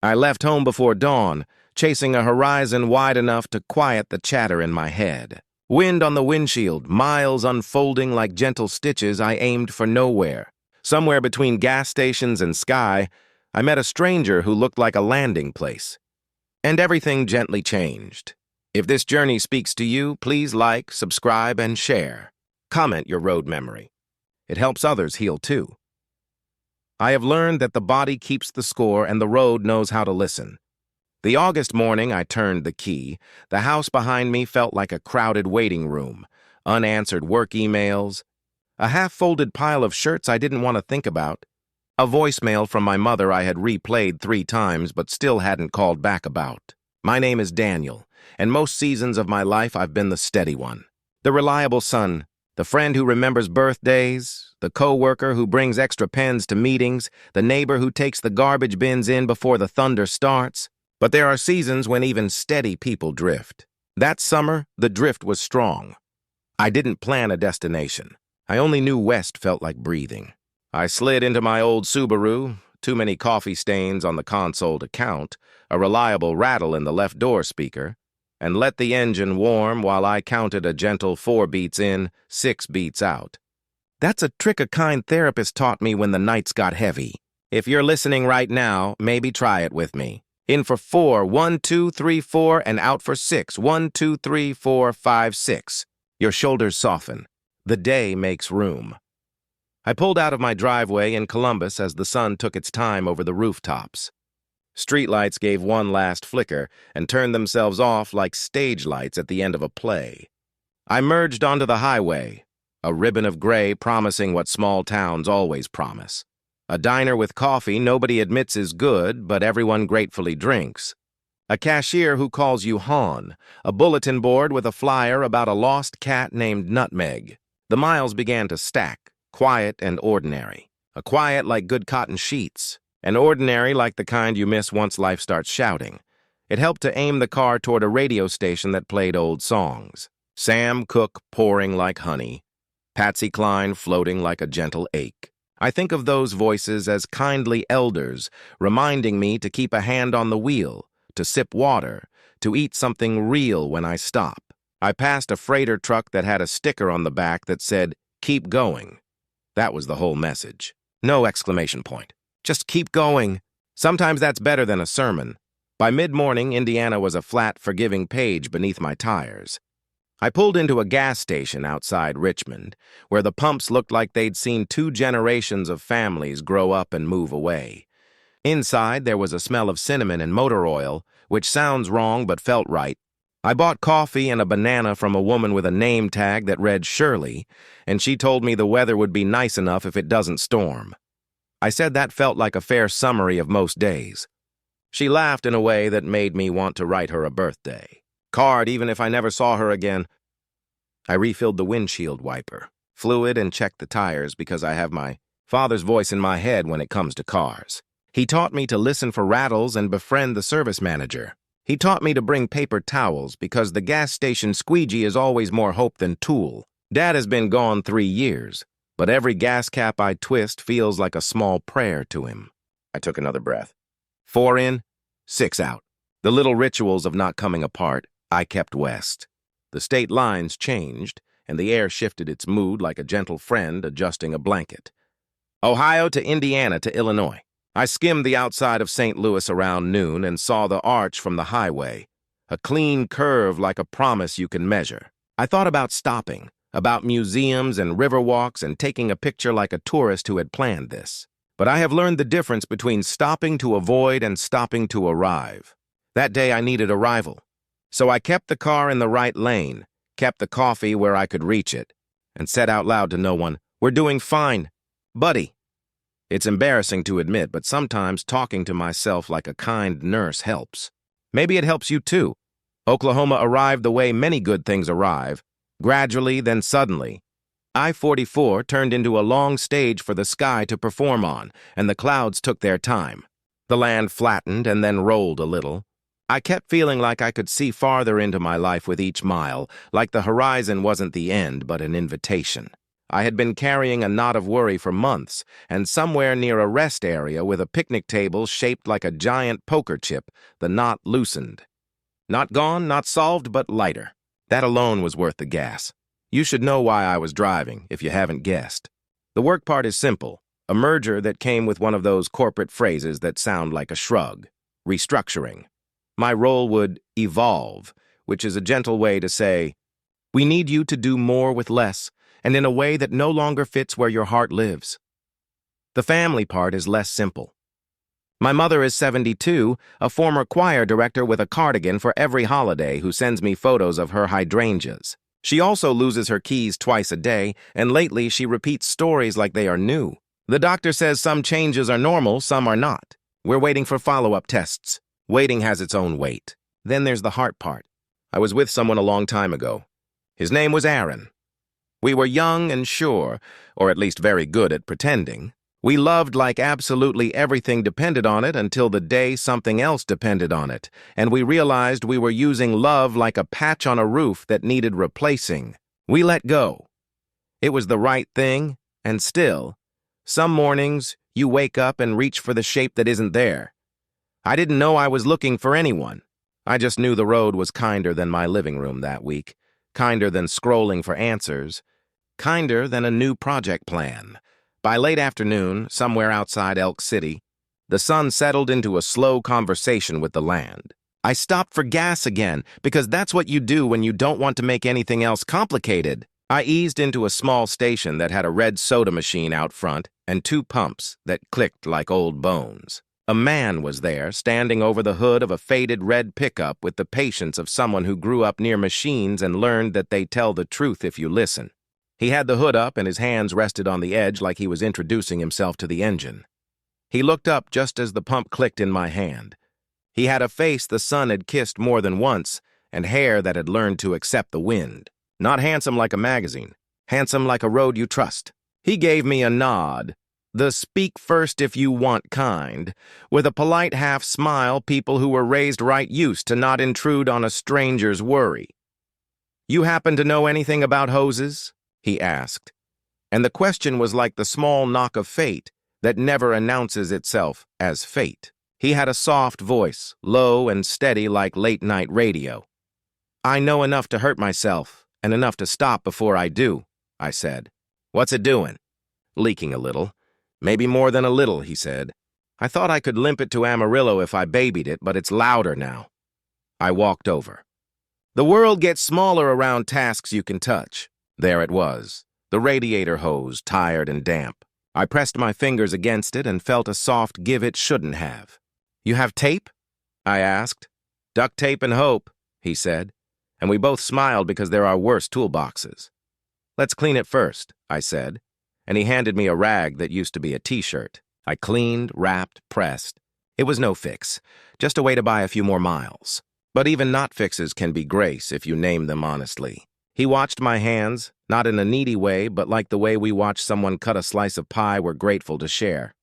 I left home before dawn, chasing a horizon wide enough to quiet the chatter in my head. Wind on the windshield, miles unfolding like gentle stitches. I aimed for nowhere. Somewhere between gas stations and sky, I met a stranger who looked like a landing place. And everything gently changed. If this journey speaks to you, please like, subscribe, and share. Comment your road memory. It helps others heal too. I have learned that the body keeps the score and the road knows how to listen. The August morning I turned the key, the house behind me felt like a crowded waiting room, unanswered work emails, a half-folded pile of shirts I didn't want to think about, a voicemail from my mother I had replayed 3 times but still hadn't called back about. My name is Daniel, and most seasons of my life I've been the steady one, the reliable son, the friend who remembers birthdays, the co-worker who brings extra pens to meetings, the neighbor who takes the garbage bins in before the thunder starts. But there are seasons when even steady people drift. That summer, the drift was strong. I didn't plan a destination. I only knew west felt like breathing. I slid into my old Subaru, too many coffee stains on the console to count, a reliable rattle in the left door speaker, and let the engine warm while I counted a gentle 4 beats in, 6 beats out. That's a trick a kind therapist taught me when the nights got heavy. If you're listening right now, maybe try it with me. In for 4, 1, 2, 3, 4, and out for 6, 1, 2, 3, 4, 5, 6. Your shoulders soften. The day makes room. I pulled out of my driveway in Columbus as the sun took its time over the rooftops. Streetlights gave one last flicker and turned themselves off like stage lights at the end of a play. I merged onto the highway, a ribbon of gray promising what small towns always promise. A diner with coffee nobody admits is good, but everyone gratefully drinks. A cashier who calls you Hon. A bulletin board with a flyer about a lost cat named Nutmeg. The miles began to stack, quiet and ordinary. A quiet like good cotton sheets. An ordinary like the kind you miss once life starts shouting. It helped to aim the car toward a radio station that played old songs. Sam Cooke pouring like honey. Patsy Cline floating like a gentle ache. I think of those voices as kindly elders, reminding me to keep a hand on the wheel, to sip water, to eat something real when I stop. I passed a freighter truck that had a sticker on the back that said, "Keep going." That was the whole message. No exclamation point. Just keep going. Sometimes that's better than a sermon. By mid-morning, Indiana was a flat, forgiving page beneath my tires. I pulled into a gas station outside Richmond, where the pumps looked like they'd seen 2 generations of families grow up and move away. Inside, there was a smell of cinnamon and motor oil, which sounds wrong but felt right. I bought coffee and a banana from a woman with a name tag that read Shirley, and she told me the weather would be nice enough if it doesn't storm. I said that felt like a fair summary of most days. She laughed in a way that made me want to write her a birthday card even if I never saw her again. I refilled the windshield wiper, fluid, and checked the tires because I have my father's voice in my head when it comes to cars. He taught me to listen for rattles and befriend the service manager. He taught me to bring paper towels because the gas station squeegee is always more hope than tool. Dad has been gone 3 years, but every gas cap I twist feels like a small prayer to him. I took another breath. 4 in, 6 out. The little rituals of not coming apart, I kept west. The state lines changed, and the air shifted its mood like a gentle friend adjusting a blanket. Ohio to Indiana to Illinois. I skimmed the outside of St. Louis around noon and saw the arch from the highway, a clean curve like a promise you can measure. I thought about stopping, about museums and river walks and taking a picture like a tourist who had planned this. But I have learned the difference between stopping to avoid and stopping to arrive. That day I needed arrival. So I kept the car in the right lane, kept the coffee where I could reach it, and said out loud to no one, "We're doing fine, buddy." It's embarrassing to admit, but sometimes talking to myself like a kind nurse helps. Maybe it helps you too. Oklahoma arrived the way many good things arrive, gradually, then suddenly. I-44 turned into a long stage for the sky to perform on, and the clouds took their time. The land flattened and then rolled a little. I kept feeling like I could see farther into my life with each mile, like the horizon wasn't the end but an invitation. I had been carrying a knot of worry for months, and somewhere near a rest area with a picnic table shaped like a giant poker chip, the knot loosened. Not gone, not solved, but lighter. That alone was worth the gas. You should know why I was driving, if you haven't guessed. The work part is simple, a merger that came with one of those corporate phrases that sound like a shrug. Restructuring. My role would evolve, which is a gentle way to say, we need you to do more with less, and in a way that no longer fits where your heart lives. The family part is less simple. My mother is 72, a former choir director with a cardigan for every holiday who sends me photos of her hydrangeas. She also loses her keys twice a day, and lately she repeats stories like they are new. The doctor says some changes are normal, some are not. We're waiting for follow-up tests. Waiting has its own weight. Then there's the heart part. I was with someone a long time ago. His name was Aaron. We were young and sure, or at least very good at pretending. We loved like absolutely everything depended on it until the day something else depended on it, and we realized we were using love like a patch on a roof that needed replacing. We let go. It was the right thing, and still, some mornings you wake up and reach for the shape that isn't there. I didn't know I was looking for anyone. I just knew the road was kinder than my living room that week, kinder than scrolling for answers, kinder than a new project plan. By late afternoon, somewhere outside Elk City, the sun settled into a slow conversation with the land. I stopped for gas again, because that's what you do when you don't want to make anything else complicated. I eased into a small station that had a red soda machine out front and 2 pumps that clicked like old bones. A man was there, standing over the hood of a faded red pickup with the patience of someone who grew up near machines and learned that they tell the truth if you listen. He had the hood up and his hands rested on the edge like he was introducing himself to the engine. He looked up just as the pump clicked in my hand. He had a face the sun had kissed more than once and hair that had learned to accept the wind. Not handsome like a magazine, handsome like a road you trust. He gave me a nod, the speak first if you want kind, with a polite half smile people who were raised right used to not intrude on a stranger's worry. You happen to know anything about hoses? He asked, and the question was like the small knock of fate that never announces itself as fate. He had a soft voice, low and steady like late-night radio. I know enough to hurt myself, and enough to stop before I do, I said. What's it doing? Leaking a little. Maybe more than a little, he said. I thought I could limp it to Amarillo if I babied it, but it's louder now. I walked over. The world gets smaller around tasks you can touch. There it was, the radiator hose, tired and damp. I pressed my fingers against it and felt a soft give it shouldn't have. You have tape? I asked. Duct tape and hope, he said, and we both smiled because there are worse toolboxes. Let's clean it first, I said, and he handed me a rag that used to be a t-shirt. I cleaned, wrapped, pressed. It was no fix, just a way to buy a few more miles. But even not fixes can be grace if you name them honestly. He watched my hands, not in a needy way, but like the way we watch someone cut a slice of pie we're grateful to share.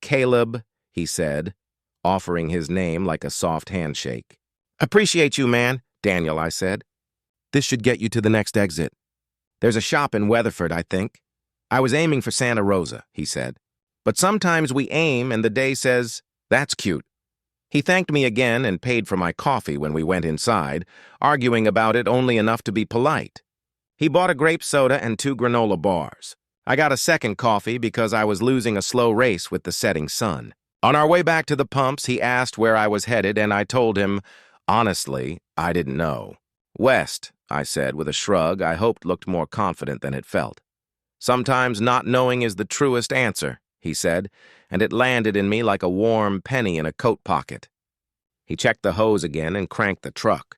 Caleb, he said, offering his name like a soft handshake. Appreciate you, man, Daniel, I said. This should get you to the next exit. There's a shop in Weatherford, I think. I was aiming for Santa Rosa, he said. But sometimes we aim and the day says, that's cute. He thanked me again and paid for my coffee when we went inside, arguing about it only enough to be polite. He bought a grape soda and 2 granola bars. I got a second coffee because I was losing a slow race with the setting sun. On our way back to the pumps, he asked where I was headed, and I told him, honestly, I didn't know. West, I said with a shrug I hoped looked more confident than it felt. Sometimes not knowing is the truest answer, he said, and it landed in me like a warm penny in a coat pocket. He checked the hose again and cranked the truck.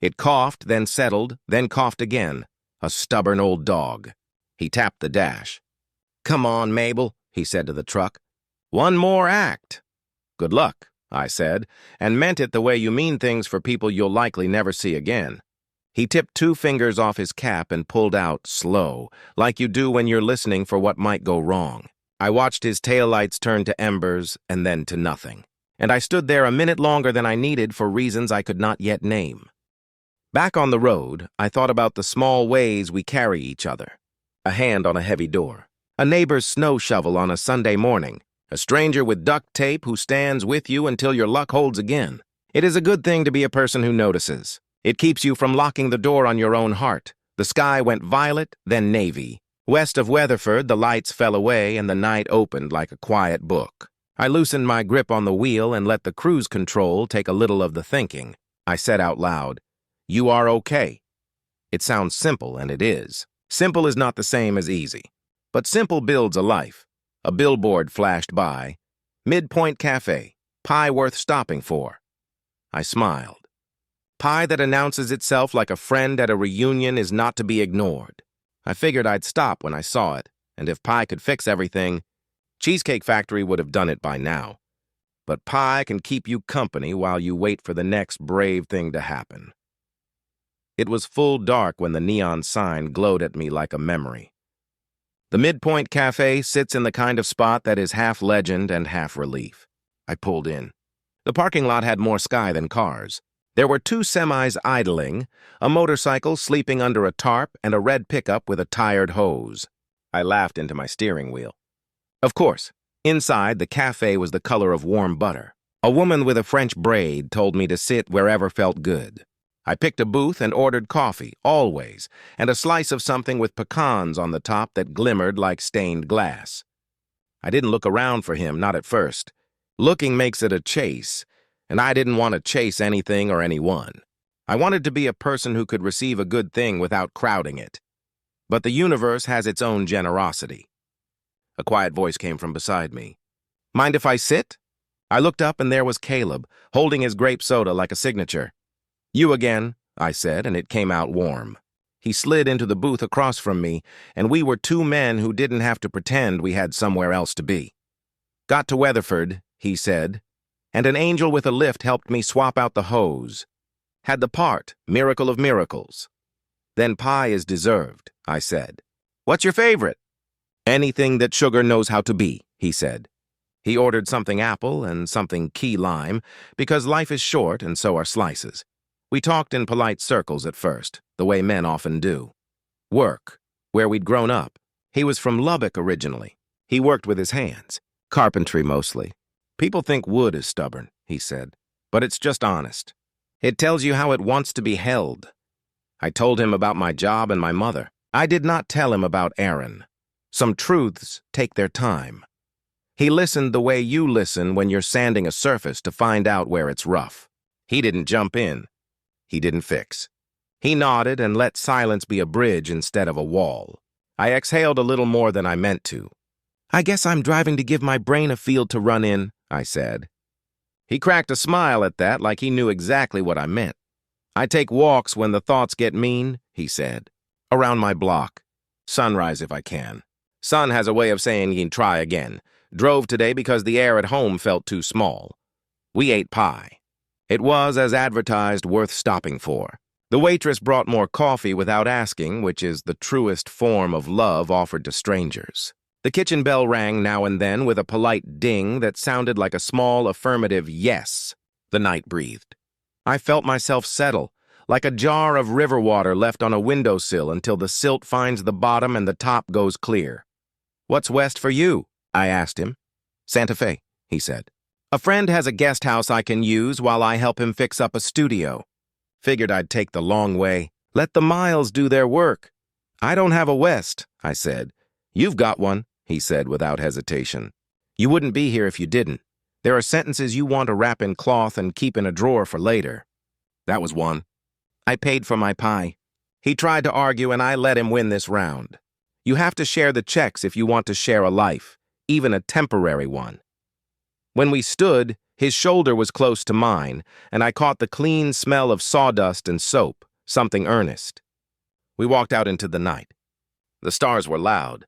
It coughed, then settled, then coughed again. A stubborn old dog. He tapped the dash. Come on, Mabel, he said to the truck. One more act. Good luck, I said, and meant it the way you mean things for people you'll likely never see again. He tipped 2 fingers off his cap and pulled out, slow, like you do when you're listening for what might go wrong. I watched his taillights turn to embers and then to nothing, and I stood there a minute longer than I needed for reasons I could not yet name. Back on the road, I thought about the small ways we carry each other. A hand on a heavy door. A neighbor's snow shovel on a Sunday morning. A stranger with duct tape who stands with you until your luck holds again. It is a good thing to be a person who notices. It keeps you from locking the door on your own heart. The sky went violet, then navy. West of Weatherford, the lights fell away and the night opened like a quiet book. I loosened my grip on the wheel and let the cruise control take a little of the thinking. I said out loud, "You are okay." It sounds simple, and it is. Simple is not the same as easy. But simple builds a life. A billboard flashed by. Midpoint Cafe. Pie worth stopping for. I smiled. Pie that announces itself like a friend at a reunion is not to be ignored. I figured I'd stop when I saw it, and if Pie could fix everything, Cheesecake Factory would have done it by now. But Pie can keep you company while you wait for the next brave thing to happen. It was full dark when the neon sign glowed at me like a memory. The Midpoint Cafe sits in the kind of spot that is half legend and half relief. I pulled in. The parking lot had more sky than cars. There were 2 semis idling, a motorcycle sleeping under a tarp, and a red pickup with a tired hose. I laughed into my steering wheel. Of course, inside, the cafe was the color of warm butter. A woman with a French braid told me to sit wherever felt good. I picked a booth and ordered coffee, always, and a slice of something with pecans on the top that glimmered like stained glass. I didn't look around for him, not at first. Looking makes it a chase, and I didn't want to chase anything or anyone. I wanted to be a person who could receive a good thing without crowding it. But the universe has its own generosity. A quiet voice came from beside me. "Mind if I sit?" I looked up and there was Caleb, holding his grape soda like a signature. "You again," I said, and it came out warm. He slid into the booth across from me, and we were 2 men who didn't have to pretend we had somewhere else to be. "Got to Weatherford," he said, and an angel with a lift helped me swap out the hose. Had the part, miracle of miracles. "Then pie is deserved," I said. "What's your favorite?" "Anything that sugar knows how to be," he said. He ordered something apple and something key lime, because life is short and so are slices. We talked in polite circles at first, the way men often do. Work, where we'd grown up. He was from Lubbock originally. He worked with his hands. Carpentry mostly. "People think wood is stubborn," he said, "but it's just honest. It tells you how it wants to be held." I told him about my job and my mother. I did not tell him about Aaron. Some truths take their time. He listened the way you listen when you're sanding a surface to find out where it's rough. He didn't jump in. He didn't fix. He nodded and let silence be a bridge instead of a wall. I exhaled a little more than I meant to. "I guess I'm driving to give my brain a field to run in," I said. He cracked a smile at that like he knew exactly what I meant. "I take walks when the thoughts get mean," he said. "Around my block. Sunrise if I can. Son has a way of saying he'd try again. Drove today because the air at home felt too small. We ate pie. It was, as advertised, worth stopping for. The waitress brought more coffee without asking, which is the truest form of love offered to strangers. The kitchen bell rang now and then with a polite ding that sounded like a small affirmative yes. The night breathed. I felt myself settle, like a jar of river water left on a windowsill until the silt finds the bottom and the top goes clear. "What's west for you?" I asked him. "Santa Fe," he said. "A friend has a guest house I can use while I help him fix up a studio." Figured I'd take the long way. Let the miles do their work. "I don't have a west," I said. "You've got one," he said without hesitation. "You wouldn't be here if you didn't. There are sentences you want to wrap in cloth and keep in a drawer for later." That was one. I paid for my pie. He tried to argue and I let him win this round. You have to share the checks if you want to share a life, even a temporary one. When we stood, his shoulder was close to mine, and I caught the clean smell of sawdust and soap, something earnest. We walked out into the night. The stars were loud.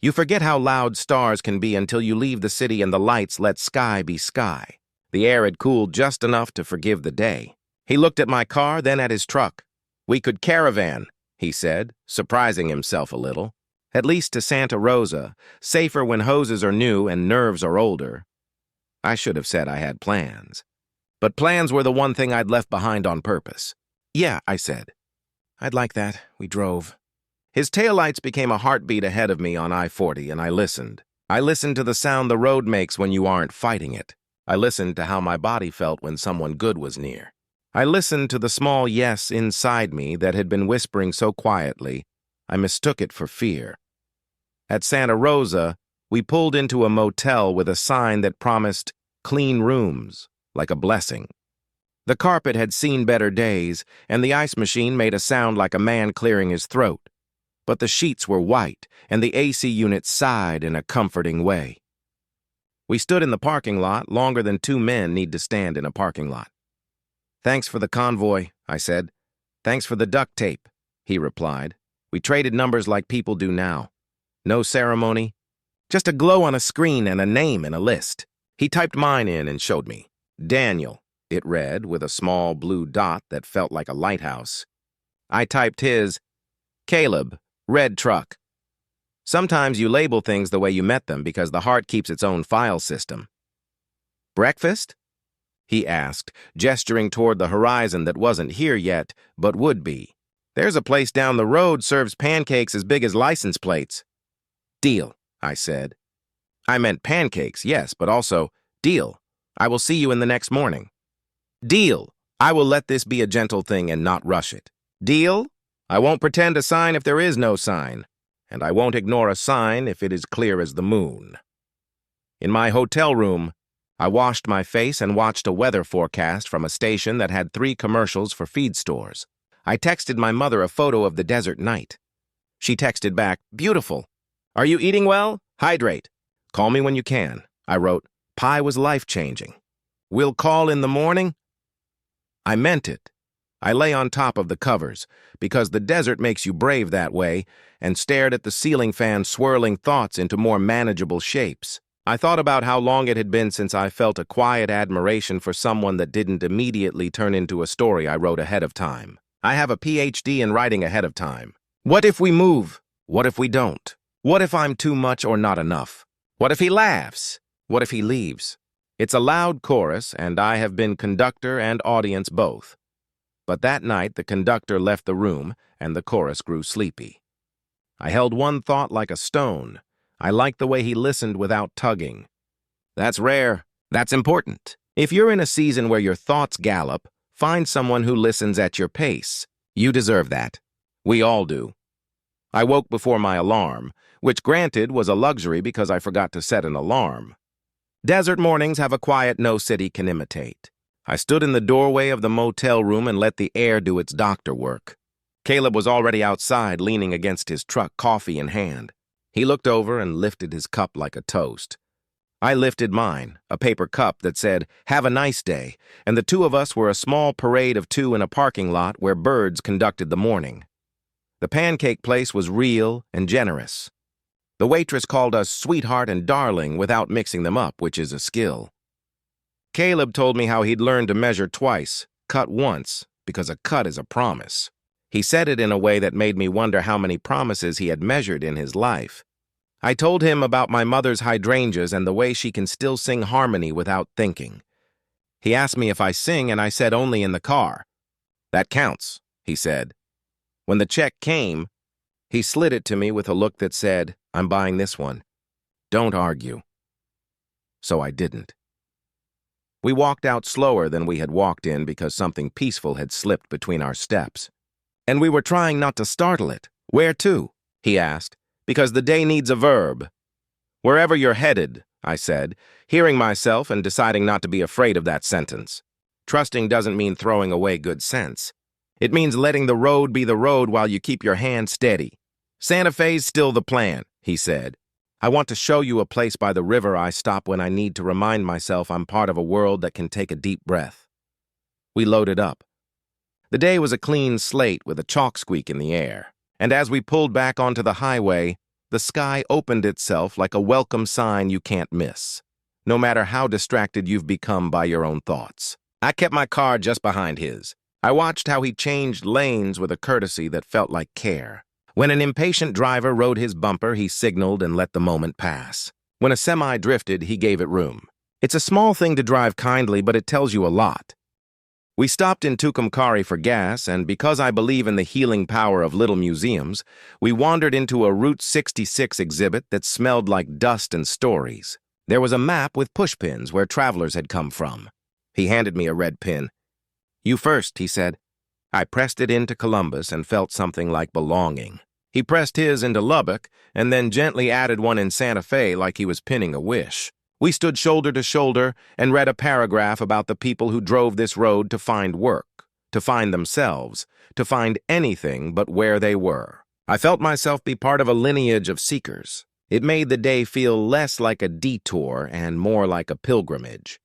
You forget how loud stars can be until you leave the city and the lights let sky be sky. The air had cooled just enough to forgive the day. He looked at my car, then at his truck. "We could caravan," he said, surprising himself a little. "At least to Santa Rosa, safer when hoses are new and nerves are older." I should have said I had plans. But plans were the one thing I'd left behind on purpose. "Yeah," I said. "I'd like that." We drove. His taillights became a heartbeat ahead of me on I-40, and I listened. I listened to the sound the road makes when you aren't fighting it. I listened to how my body felt when someone good was near. I listened to the small yes inside me that had been whispering so quietly, I mistook it for fear. At Santa Rosa, we pulled into a motel with a sign that promised clean rooms, like a blessing. The carpet had seen better days, and the ice machine made a sound like a man clearing his throat. But the sheets were white, and the AC unit sighed in a comforting way. We stood in the parking lot longer than two men need to stand in a parking lot. "Thanks for the convoy," I said. "Thanks for the duct tape," he replied. We traded numbers like people do now. No ceremony, just a glow on a screen and a name in a list. He typed mine in and showed me. Daniel, it read, with a small blue dot that felt like a lighthouse. I typed his, Caleb, red truck. Sometimes you label things the way you met them because the heart keeps its own file system. "Breakfast?" he asked, gesturing toward the horizon that wasn't here yet, but would be. "There's a place down the road serves pancakes as big as license plates." "Deal," I said. I meant pancakes, yes, but also, deal. I will see you in the next morning. Deal. I will let this be a gentle thing and not rush it. Deal? I won't pretend a sign if there is no sign, and I won't ignore a sign if it is clear as the moon. In my hotel room, I washed my face and watched a weather forecast from a station that had 3 commercials for feed stores. I texted my mother a photo of the desert night. She texted back, "Beautiful. Are you eating well? Hydrate. Call me when you can." I wrote, "Pie was life-changing. We'll call in the morning." I meant it. I lay on top of the covers, because the desert makes you brave that way, and stared at the ceiling fan swirling thoughts into more manageable shapes. I thought about how long it had been since I felt a quiet admiration for someone that didn't immediately turn into a story I wrote ahead of time. I have a PhD in writing ahead of time. What if we move? What if we don't? What if I'm too much or not enough? What if he laughs? What if he leaves? It's a loud chorus, and I have been conductor and audience both. But that night, the conductor left the room, and the chorus grew sleepy. I held one thought like a stone. I liked the way he listened without tugging. That's rare. That's important. If you're in a season where your thoughts gallop, find someone who listens at your pace. You deserve that. We all do. I woke before my alarm, which granted was a luxury because I forgot to set an alarm. Desert mornings have a quiet no city can imitate. I stood in the doorway of the motel room and let the air do its doctor work. Caleb was already outside, leaning against his truck, coffee in hand. He looked over and lifted his cup like a toast. I lifted mine, a paper cup that said, "Have a nice day," and the two of us were a small parade of 2 in a parking lot where birds conducted the morning. The pancake place was real and generous. The waitress called us sweetheart and darling without mixing them up, which is a skill. Caleb told me how he'd learned to measure twice, cut once, because a cut is a promise. He said it in a way that made me wonder how many promises he had measured in his life. I told him about my mother's hydrangeas and the way she can still sing harmony without thinking. He asked me if I sing, and I said only in the car. "That counts," he said. When the check came, he slid it to me with a look that said, "I'm buying this one. Don't argue." So I didn't. We walked out slower than we had walked in because something peaceful had slipped between our steps. And we were trying not to startle it. "Where to?" he asked. "Because the day needs a verb." "Wherever you're headed," I said, hearing myself and deciding not to be afraid of that sentence. Trusting doesn't mean throwing away good sense. It means letting the road be the road while you keep your hand steady. "Santa Fe's still the plan," he said. "I want to show you a place by the river I stop when I need to remind myself I'm part of a world that can take a deep breath." We loaded up. The day was a clean slate with a chalk squeak in the air, and as we pulled back onto the highway, the sky opened itself like a welcome sign you can't miss, no matter how distracted you've become by your own thoughts. I kept my car just behind his. I watched how he changed lanes with a courtesy that felt like care. When an impatient driver rode his bumper, he signaled and let the moment pass. When a semi drifted, he gave it room. It's a small thing to drive kindly, but it tells you a lot. We stopped in Tucumcari for gas, and because I believe in the healing power of little museums, we wandered into a Route 66 exhibit that smelled like dust and stories. There was a map with pushpins where travelers had come from. He handed me a red pin. "You first," he said. I pressed it into Columbus and felt something like belonging. He pressed his into Lubbock and then gently added one in Santa Fe like he was pinning a wish. We stood shoulder to shoulder and read a paragraph about the people who drove this road to find work, to find themselves, to find anything but where they were. I felt myself be part of a lineage of seekers. It made the day feel less like a detour and more like a pilgrimage.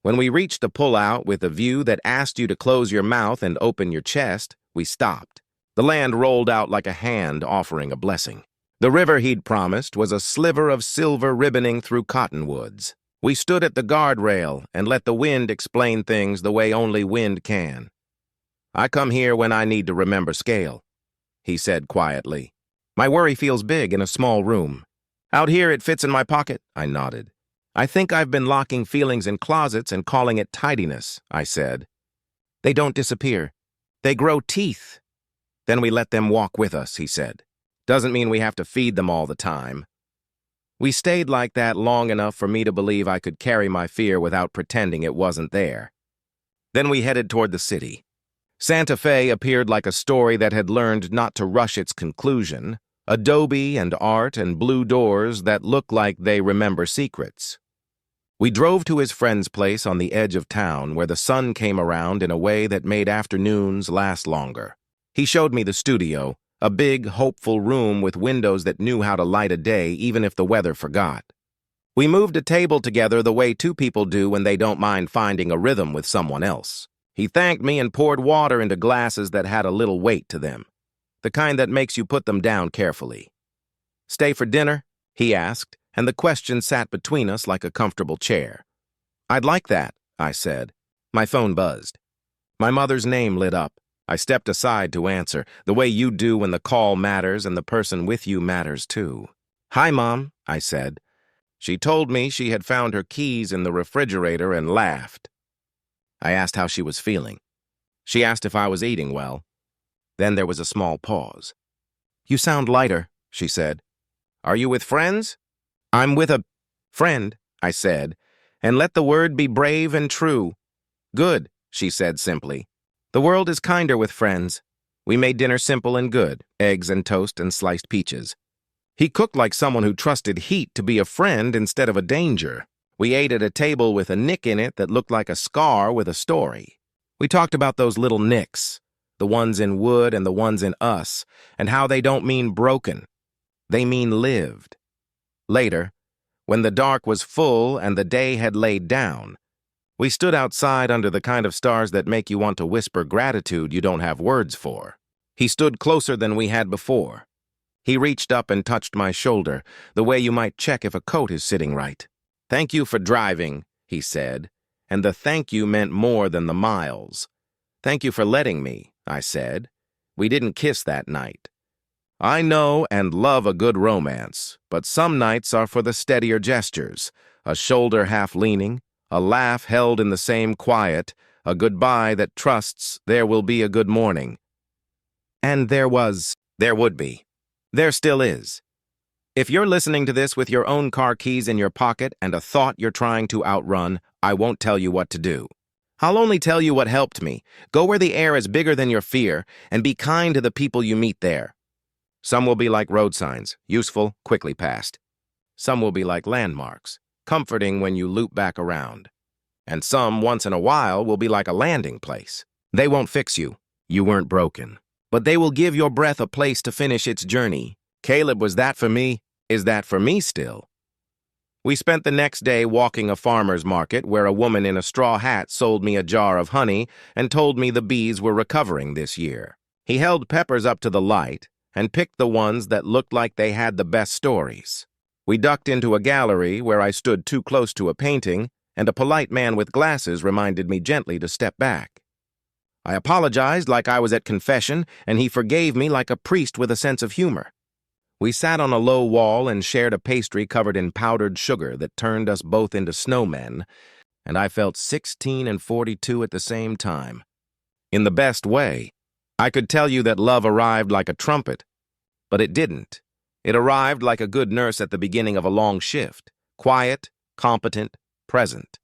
When we reached the pullout with a view that asked you to close your mouth and open your chest, we stopped. The land rolled out like a hand offering a blessing. The river he'd promised was a sliver of silver ribboning through cottonwoods. We stood at the guardrail and let the wind explain things the way only wind can. "I come here when I need to remember scale," he said quietly. "My worry feels big in a small room. Out here it fits in my pocket," I nodded. "I think I've been locking feelings in closets and calling it tidiness," I said. "They don't disappear. They grow teeth." "Then we let them walk with us," he said. "Doesn't mean we have to feed them all the time." We stayed like that long enough for me to believe I could carry my fear without pretending it wasn't there. Then we headed toward the city. Santa Fe appeared like a story that had learned not to rush its conclusion. Adobe and art and blue doors that look like they remember secrets. We drove to his friend's place on the edge of town where the sun came around in a way that made afternoons last longer. He showed me the studio, a big, hopeful room with windows that knew how to light a day even if the weather forgot. We moved a table together the way two people do when they don't mind finding a rhythm with someone else. He thanked me and poured water into glasses that had a little weight to them, the kind that makes you put them down carefully. "Stay for dinner?" he asked, and the question sat between us like a comfortable chair. "I'd like that," I said. My phone buzzed. My mother's name lit up. I stepped aside to answer, the way you do when the call matters and the person with you matters too. "Hi, Mom," I said. She told me she had found her keys in the refrigerator and laughed. I asked how she was feeling. She asked if I was eating well. Then there was a small pause. "You sound lighter," she said. "Are you with friends?" "I'm with a friend," I said, "and let the word be brave and true." "Good," she said simply. "The world is kinder with friends." We made dinner simple and good, eggs and toast and sliced peaches. He cooked like someone who trusted heat to be a friend instead of a danger. We ate at a table with a nick in it that looked like a scar with a story. We talked about those little nicks, the ones in wood and the ones in us, and how they don't mean broken. They mean lived. Later, when the dark was full and the day had laid down, we stood outside under the kind of stars that make you want to whisper gratitude you don't have words for. He stood closer than we had before. He reached up and touched my shoulder, the way you might check if a coat is sitting right. "Thank you for driving," he said, and the thank you meant more than the miles. "Thank you for letting me," I said. We didn't kiss that night. I know and love a good romance, but some nights are for the steadier gestures, a shoulder half-leaning, a laugh held in the same quiet, a goodbye that trusts there will be a good morning. And there would be. There still is. If you're listening to this with your own car keys in your pocket and a thought you're trying to outrun, I won't tell you what to do. I'll only tell you what helped me. Go where the air is bigger than your fear, and be kind to the people you meet there. Some will be like road signs, useful, quickly passed. Some will be like landmarks, comforting when you loop back around. And some, once in a while, will be like a landing place. They won't fix you. You weren't broken. But they will give your breath a place to finish its journey. Caleb was that for me. Is that for me still? We spent the next day walking a farmer's market where a woman in a straw hat sold me a jar of honey and told me the bees were recovering this year. He held peppers up to the light and picked the ones that looked like they had the best stories. We ducked into a gallery where I stood too close to a painting, and a polite man with glasses reminded me gently to step back. I apologized like I was at confession, and he forgave me like a priest with a sense of humor. We sat on a low wall and shared a pastry covered in powdered sugar that turned us both into snowmen, and I felt 16 and 42 at the same time. in the best way. I could tell you that love arrived like a trumpet, but it didn't. It arrived like a good nurse at the beginning of a long shift, quiet, competent, present.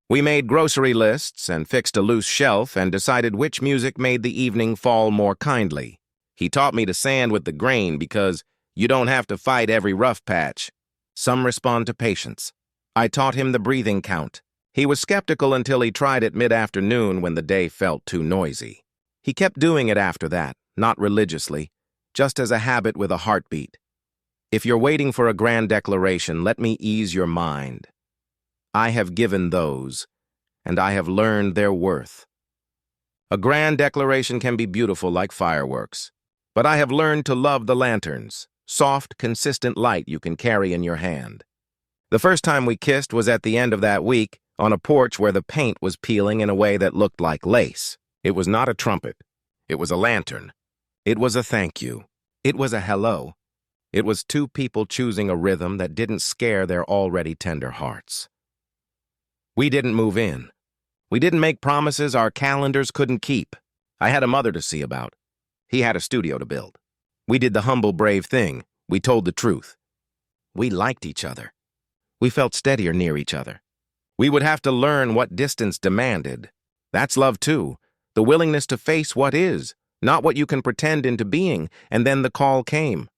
We made grocery lists and fixed a loose shelf and decided which music made the evening fall more kindly. He taught me to sand with the grain because you don't have to fight every rough patch. Some respond to patience. I taught him the breathing count. He was skeptical until he tried it mid-afternoon when the day felt too noisy. He kept doing it after that, not religiously, just as a habit with a heartbeat. If you're waiting for a grand declaration, let me ease your mind. I have given those, and I have learned their worth. A grand declaration can be beautiful like fireworks, but I have learned to love the lanterns, soft, consistent light you can carry in your hand. The first time we kissed was at the end of that week, on a porch where the paint was peeling in a way that looked like lace. It was not a trumpet. It was a lantern. It was a thank you. It was a hello. It was two people choosing a rhythm that didn't scare their already tender hearts. We didn't move in. We didn't make promises our calendars couldn't keep. I had a mother to see about. He had a studio to build. We did the humble, brave thing. We told the truth. We liked each other. We felt steadier near each other. We would have to learn what distance demanded. That's love too. The willingness to face what is, not what you can pretend into being, and then the call came.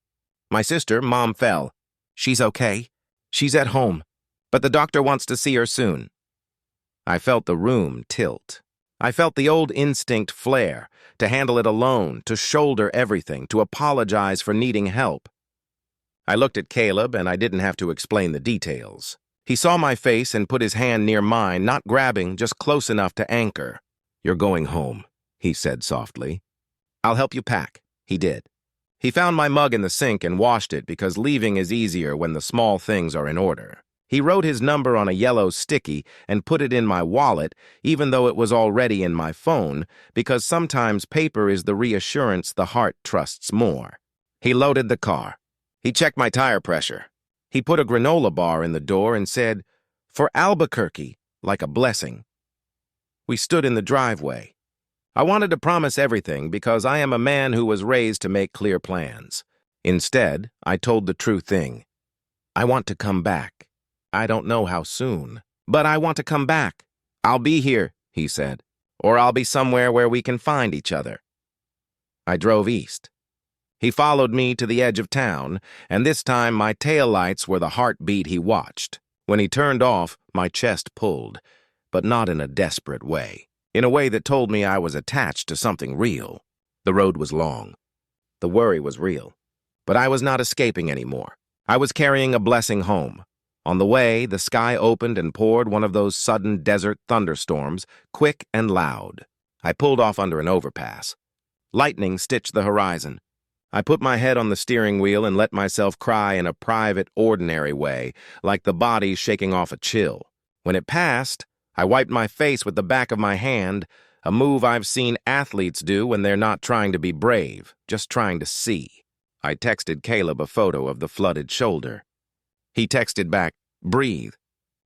My sister, Mom, fell. She's okay. She's at home, but the doctor wants to see her soon. I felt the room tilt. I felt the old instinct flare, to handle it alone, to shoulder everything, to apologize for needing help. I looked at Caleb, and I didn't have to explain the details. He saw my face and put his hand near mine, not grabbing, just close enough to anchor. "You're going home," he said softly. "I'll help you pack." He did. He found my mug in the sink and washed it because leaving is easier when the small things are in order. He wrote his number on a yellow sticky and put it in my wallet, even though it was already in my phone, because sometimes paper is the reassurance the heart trusts more. He loaded the car. He checked my tire pressure. He put a granola bar in the door and said, "For Albuquerque," like a blessing. We stood in the driveway. I wanted to promise everything because I am a man who was raised to make clear plans. Instead, I told the true thing. I want to come back. I don't know how soon, but I want to come back. "I'll be here," he said, "or I'll be somewhere where we can find each other." I drove east. He followed me to the edge of town, and this time my taillights were the heartbeat he watched. When he turned off, my chest pulled, but not in a desperate way, in a way that told me I was attached to something real. The road was long. The worry was real, but I was not escaping anymore. I was carrying a blessing home. On the way, the sky opened and poured one of those sudden desert thunderstorms, quick and loud. I pulled off under an overpass. Lightning stitched the horizon. I put my head on the steering wheel and let myself cry in a private, ordinary way, like the body shaking off a chill. When it passed, I wiped my face with the back of my hand, a move I've seen athletes do when they're not trying to be brave, just trying to see. I texted Caleb a photo of the flooded shoulder. He texted back, "Breathe.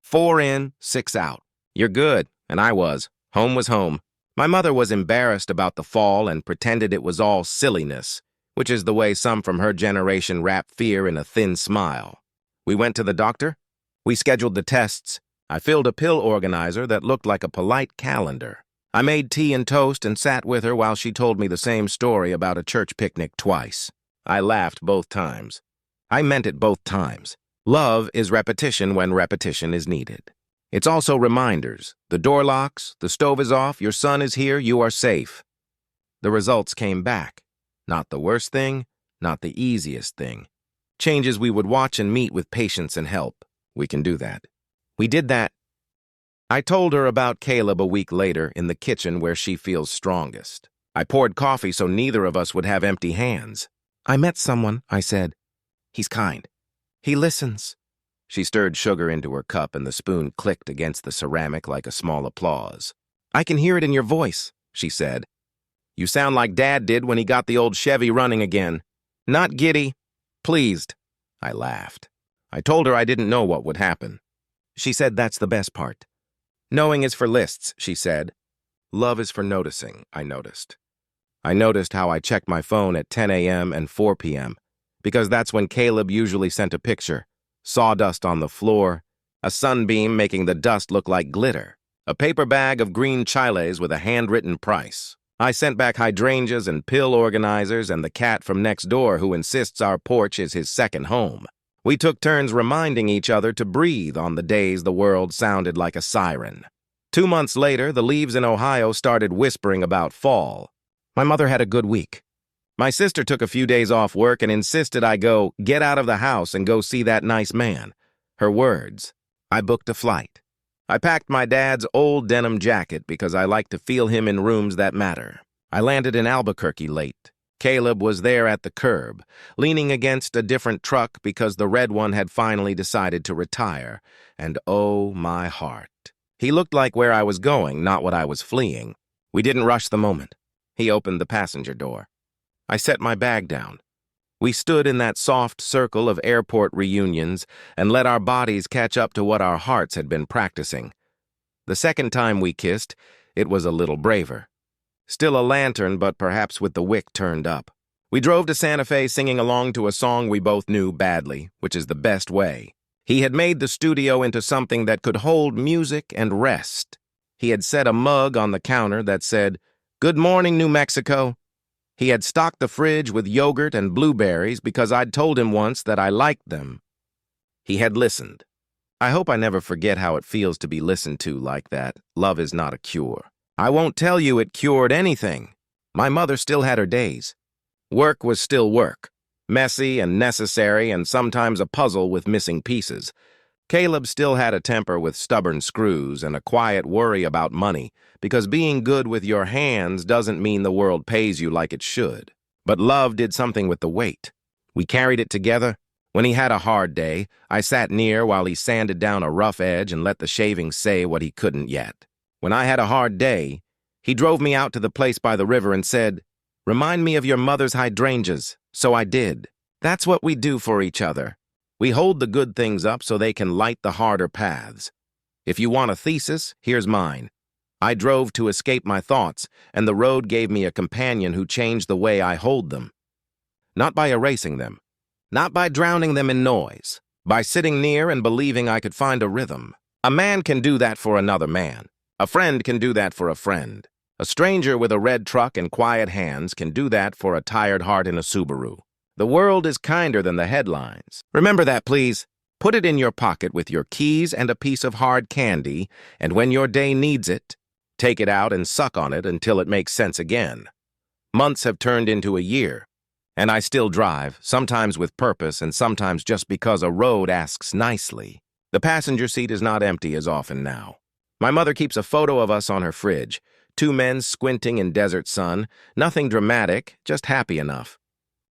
4 in, 6 out. You're good," and I was. Home was home. My mother was embarrassed about the fall and pretended it was all silliness, which is the way some from her generation wrap fear in a thin smile. We went to the doctor. We scheduled the tests. I filled a pill organizer that looked like a polite calendar. I made tea and toast and sat with her while she told me the same story about a church picnic twice. I laughed both times. I meant it both times. Love is repetition when repetition is needed. It's also reminders. The door locks, the stove is off, your son is here, you are safe. The results came back. Not the worst thing, not the easiest thing. Changes we would watch and meet with patience and help. We can do that. We did that. I told her about Caleb a week later in the kitchen where she feels strongest. I poured coffee so neither of us would have empty hands. "I met someone," I said. "He's kind. He listens." She stirred sugar into her cup and the spoon clicked against the ceramic like a small applause. "I can hear it in your voice," she said. "You sound like Dad did when he got the old Chevy running again. Not giddy, pleased." I laughed. I told her I didn't know what would happen. She said that's the best part. "Knowing is for lists," she said. Love is for noticing, I noticed. I noticed how I checked my phone at 10 a.m. and 4 p.m., because that's when Caleb usually sent a picture. Sawdust on the floor, a sunbeam making the dust look like glitter, a paper bag of green chiles with a handwritten price. I sent back hydrangeas and pill organizers and the cat from next door who insists our porch is his second home. We took turns reminding each other to breathe on the days the world sounded like a siren. 2 months later, the leaves in Ohio started whispering about fall. My mother had a good week. My sister took a few days off work and insisted I go get out of the house and go see that nice man. Her words. I booked a flight. I packed my dad's old denim jacket because I like to feel him in rooms that matter. I landed in Albuquerque late. Caleb was there at the curb, leaning against a different truck because the red one had finally decided to retire. And oh, my heart. He looked like where I was going, not what I was fleeing. We didn't rush the moment. He opened the passenger door. I set my bag down. We stood in that soft circle of airport reunions and let our bodies catch up to what our hearts had been practicing. The second time we kissed, it was a little braver. Still a lantern, but perhaps with the wick turned up. We drove to Santa Fe singing along to a song we both knew badly, which is the best way. He had made the studio into something that could hold music and rest. He had set a mug on the counter that said, "Good morning, New Mexico." He had stocked the fridge with yogurt and blueberries because I'd told him once that I liked them. He had listened. I hope I never forget how it feels to be listened to like that. Love is not a cure. I won't tell you it cured anything. My mother still had her days. Work was still work, messy and necessary and sometimes a puzzle with missing pieces. Caleb still had a temper with stubborn screws and a quiet worry about money, because being good with your hands doesn't mean the world pays you like it should. But love did something with the weight. We carried it together. When he had a hard day, I sat near while he sanded down a rough edge and let the shavings say what he couldn't yet. When I had a hard day, he drove me out to the place by the river and said, "Remind me of your mother's hydrangeas." So I did. That's what we do for each other. We hold the good things up so they can light the harder paths. If you want a thesis, here's mine. I drove to escape my thoughts, and the road gave me a companion who changed the way I hold them. Not by erasing them, not by drowning them in noise, by sitting near and believing I could find a rhythm. A man can do that for another man. A friend can do that for a friend. A stranger with a red truck and quiet hands can do that for a tired heart in a Subaru. The world is kinder than the headlines. Remember that, please. Put it in your pocket with your keys and a piece of hard candy, and when your day needs it, take it out and suck on it until it makes sense again. Months have turned into a year, and I still drive, sometimes with purpose and sometimes just because a road asks nicely. The passenger seat is not empty as often now. My mother keeps a photo of us on her fridge, 2 men squinting in desert sun, nothing dramatic, just happy enough.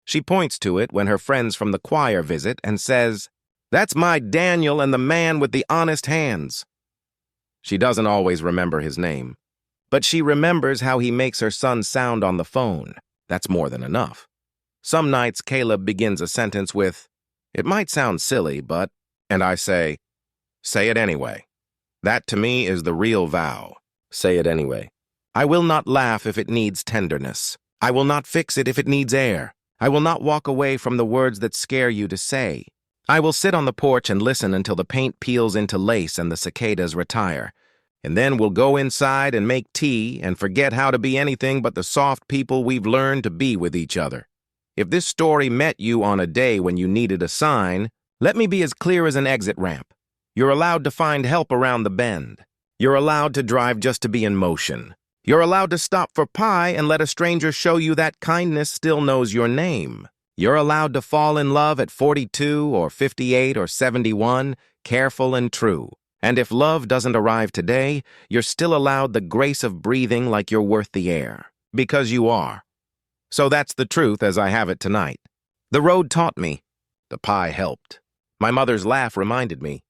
She points to it when her friends from the choir visit and says, "That's my Daniel and the man with the honest hands." She doesn't always remember his name, but she remembers how he makes her son sound on the phone. That's more than enough. Some nights Caleb begins a sentence with, "It might sound silly, but," and I say it anyway. That to me is the real vow. Say it anyway. I will not laugh if it needs tenderness. I will not fix it if it needs air. I will not walk away from the words that scare you to say. I will sit on the porch and listen until the paint peels into lace and the cicadas retire. And then we'll go inside and make tea and forget how to be anything but the soft people we've learned to be with each other. If this story met you on a day when you needed a sign, let me be as clear as an exit ramp. You're allowed to find help around the bend. You're allowed to drive just to be in motion. You're allowed to stop for pie and let a stranger show you that kindness still knows your name. You're allowed to fall in love at 42 or 58 or 71, careful and true. And if love doesn't arrive today, you're still allowed the grace of breathing like you're worth the air. Because you are. So that's the truth as I have it tonight. The road taught me. The pie helped. My mother's laugh reminded me.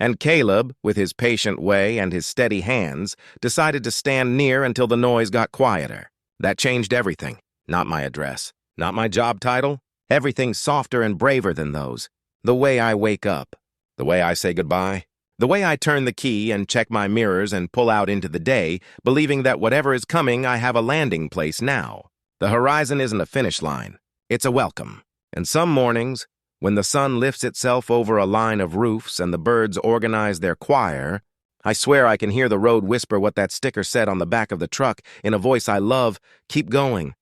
And Caleb, with his patient way and his steady hands, decided to stand near until the noise got quieter. That changed everything. Not my address, not my job title. Everything's softer and braver than those. The way I wake up, the way I say goodbye, The way I turn the key and check my mirrors and pull out into the day, believing that whatever is coming, I have a landing place now. The horizon isn't a finish line. It's a welcome. And some mornings, when the sun lifts itself over a line of roofs and the birds organize their choir, I swear I can hear the road whisper what that sticker said on the back of the truck in a voice I love: keep going.